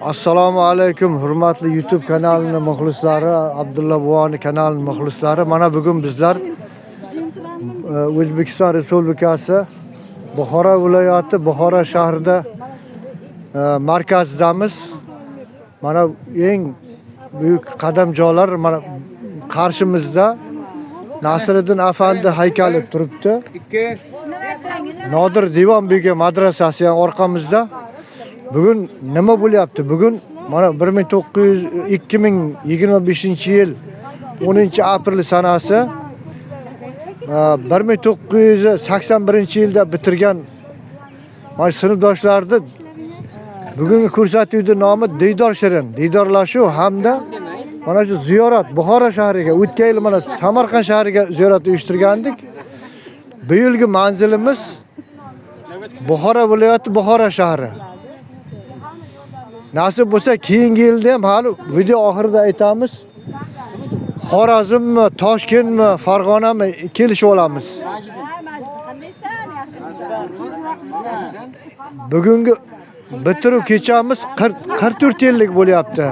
Assalomu alaykum hurmatli YouTube kanalini muxlislari, Abdulla Buvoni kanalini muxlislari. Mana bugun bizlar O'zbekiston Respublikasi Buxoro viloyati Buxoro shahrida markazdamiz. Mana eng büyük qadamjolar mana qarshimizda Nasriddin Afandi haykali turibdi. Nodir Divan Begi madrasasi ham orqamizda. Bugun nima bo'lyapti? Bugun mana 2025-yil 10-aprel sanasi 1981-yilda bitirgan mana sinfdoshlarni bugungi ko'rsatuvning nomi Diydor Shirin, diydorlashuv hamda mana shu ziyorat Buxoro shahriga o'tgan yil mana Samarqand shahriga ziyorat uyushtirgandik. Bu yilgi manzilimiz Buxoro viloyati Buxoro shahri. Nasib bo'lsa keyingi yilda ham hali video oxirida aytamiz. Xorazmmi, Toshkentmi, Farg'onami kelishib olamiz. Bugungi bitiruv kechamiz 44 yillik bo'lyapti.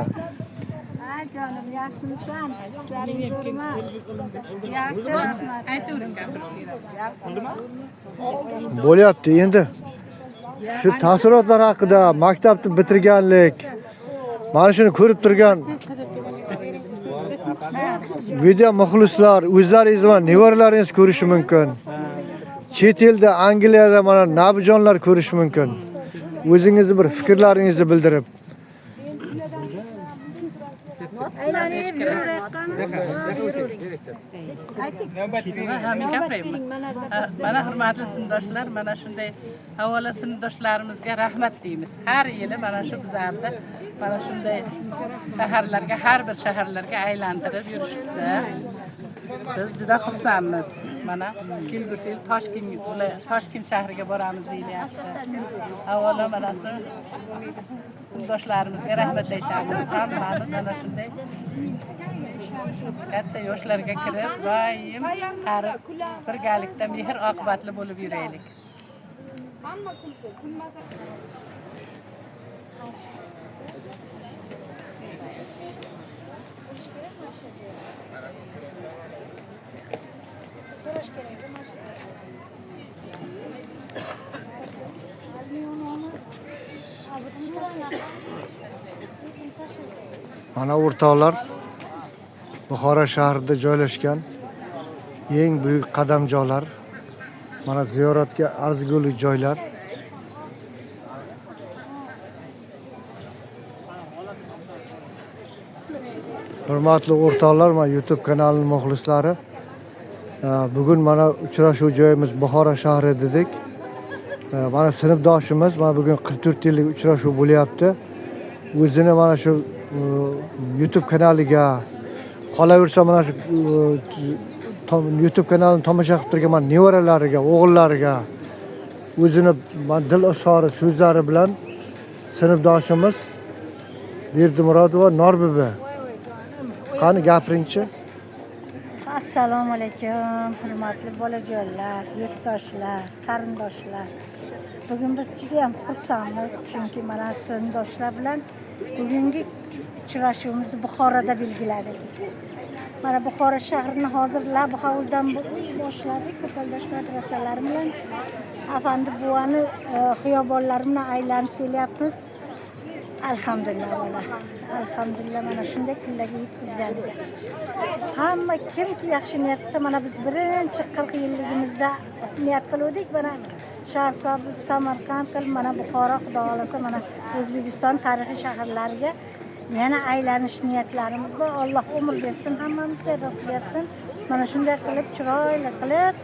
Bo'lyapti endi. Shu taassurotlar haqida, maktabni bitirganlik, mana shuni ko'rib turgan video muxlislar o'zlaringiz va nevaralaringiz ko'rishi mumkin. Chet elda, Angliyada mana nabijonlar ko'rishi mumkin. O'zingizni bir fikrlaringizni bildirib. Mana hurmatli sinfdoshlar, mana shunday avvalo sinfdoshlarimizga rahmat deymiz. Har yili mana shu bizlarni mana shunday shaharlarga, har bir shaharlarga aylantirib yurishdi. Biz juda xursandmiz. Mana kelgusi yil Toshkent shahriga boramiz deyilyapti. Avvalo mana shu sinfdoshlarimizga rahmat aytamiz. Hammamiz mana shunday katta yoshlarga kirib, doim birgalikda mehr oqibatli bo'lib yuraylik. Hamma kulsa, kulmasa Mana o'rtoqlar, Buxoro shahrida joylashgan eng buyuk qadamjolar, mana ziyoratga arzigulik joylar. Hurmatli o'rtoqlar, mana YouTube kanalining muxlislari, bugun mana uchrashuv joyimiz Buxoro shahri dedik. Mana sinfdoshimiz mana bugun 44 yillik uchrashuv bo'lyapti. O'zini mana shu YouTube kanaliga qolaversa mana shu YouTube kanalini tomosha qilib turgan mana nevaralariga, o'g'illariga o'zini dil izhori so'zlari bilan sinfdoshimiz Berdimurodova Norbibi. Qani gapiringchi? Assalomu alaykum, hurmatli bolajonlar, yurtdoshlar, qarindoshlar. Bugun biz juda ham xursandmiz, chunki mana sinfdoshlar bilan bugungi uchrashuvimizni Buxoroda belgiladik. Mana Buxoro shahrini hozir lab havuzdan boshladik, Ko'kaldosh madrasalari bilan Afandi buvani xiyobonlari bilan aylanib kelyapmiz. Alhamdulillah mana. Alhamdulillah mana shunday kunlarga yetkazgandik. Hamma kimki yaxshi niyat qilsa, mana biz birinchi 40 yilligimizda niyat qildik, mana Shahrisabz, Samarqand qilib, mana Buxoro xudo xolasa mana O'zbekiston tarixiy shaharlariga yana aylanish niyatlarimiz bor. Alloh umr bersin, hammamizga rost bersin. Mana shunday qilib, chiroyli qilib,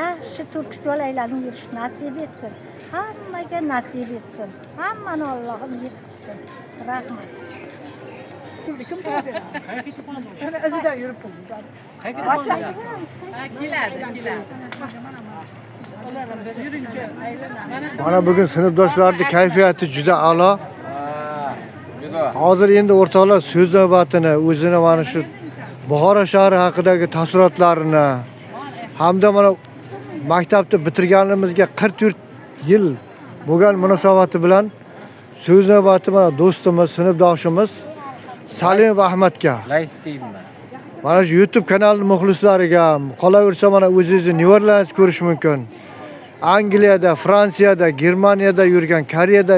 yaxshi Turkiston aylanib yurish nasib etsin. Hammaga nasib etsin. Hammani Allohim yetkazsin. Rahmat. Kim bo'ladi? Shuni o'zidan yurib turdi. Keladi. Mana bugun sinfdoshlarning kayfiyati juda a'lo. Hozir endi o'rtoqlar so'z navbatini, o'zini mana shu Buxoro shahri haqidagi taassurotlarini hamda mana maktabni bitirganimizga 44 yil bo'lgan munosabati bilan Söz navbati mana do'stimiz, sinfdoshimiz Salim Ahmadga. Layk deyman. Mana shu YouTube kanali muxlislariga qolaversa mana o'zingizni Neverlands ko'rish mumkin. Angliyada, Fransiyada, Germaniyada yurgan, Koreyada,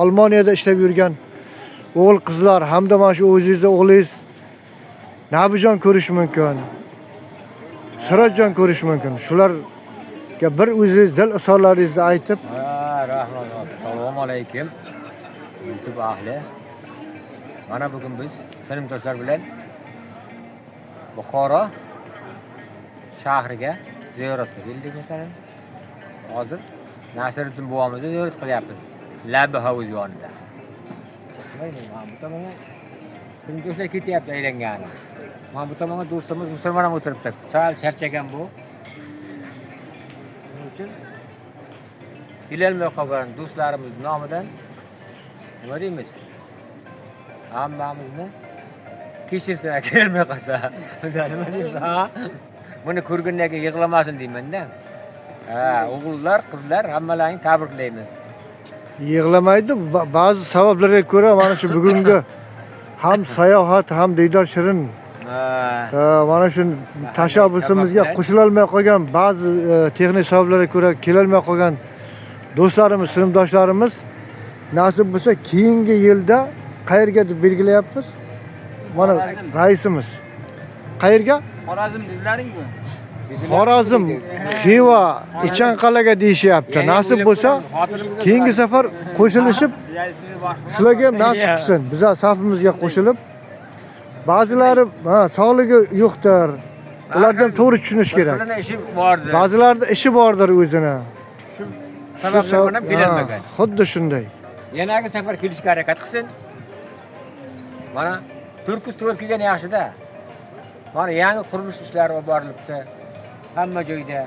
Almaniyada ishlab yurgan o'g'il qizlar hamda mana shu o'zingizni o'g'lingiz Nabijon ko'rish mumkin. Sirojjon ko'rish mumkin. Shularga bir o'zingiz dil izhorlaringizni aytib, Rahmat. Assalomu alaykum. YouTube ahli. Mana bugun biz sinfdoshlar bilan Buxoro shahriga ziyoratga keldik ekan. Hozir Nasiriddin bobomizni ziyorat qilyapmiz. Labi hovuz yonida. Mana bu tomonga sinfdoshlar ketyapti aylangani. Mana bu tomonga do'stimiz Musulmon ham o'tiribdi. Sal charchagan bu. Shuning uchun kelolmay qolgan do'stlarimiz nomidan nima deymiz? Hammamizni kechirsin, kelolmay qolsa. Nima deymiz? Ha? Buni ko'rgandan keyin yig'lamasin deyman-da. O'g'illar, qizlar hammalarini tabriklaymiz. yig'lamaydi. Ba'zi sabablarga ko'ra mana shu bugungi ham sayohat, ham diydor shirin mana shu tashabbusimizga qo'shilolmay qolgan ba'zi texnik sabablarga ko'ra kelolmay qolgan do'stlarimiz, sinfdoshlarimiz nasib bo'lsa keyingi yilda qayerga deb belgilayapmiz? Mana raisimiz. Qayerga? Xorazm dedilaring-ku. Xorazm, Xiva, Ichanqal'aga deyishyapti. Nasib bo'lsa keyingi safar qo'shilishib sizlarga ham nasib qilsin. Bizlar safimizga qo'shilib ba'zilari sog'ligi yo'qdir. Ularni ham to'g'ri tushunish kerak. Ishi bordir. Ba'zilarida ishi bordir o'zini. Sabablar bilan kelolmagan. Xuddi shunday. Yanagi safar kelishga harakat qilsin. Mana Turkus to'g'ri kelgan yaxshi-da. Mana yangi qurilish ishlari olib borilibdi. Hamma joyda.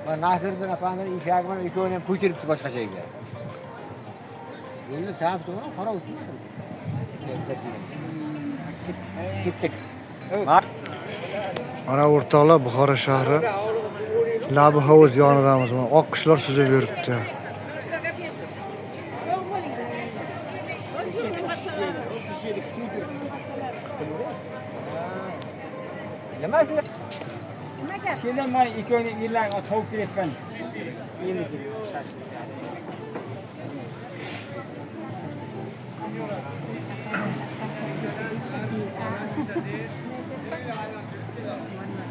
Mana Nasiriddin afangiz eshagi bilan ikkovini ham ko'chiribdi boshqa joyga. Endi saf to'g'ri qora o'tdi. Ketdik. Mana o'rtoqlar Buxoro shahri Labi hovuz yonidamiz. Oq qushlar suzib yuribdi. Nimasini? Keyin mana ikkovini yillar tovib kelayotgan.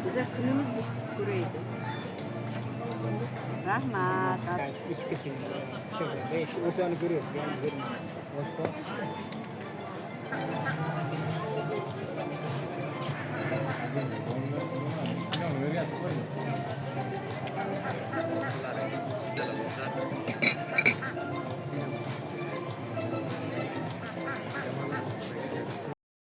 Bize külümüz kuruydu. Rahmat. Beş o'rtani ko'ryapti.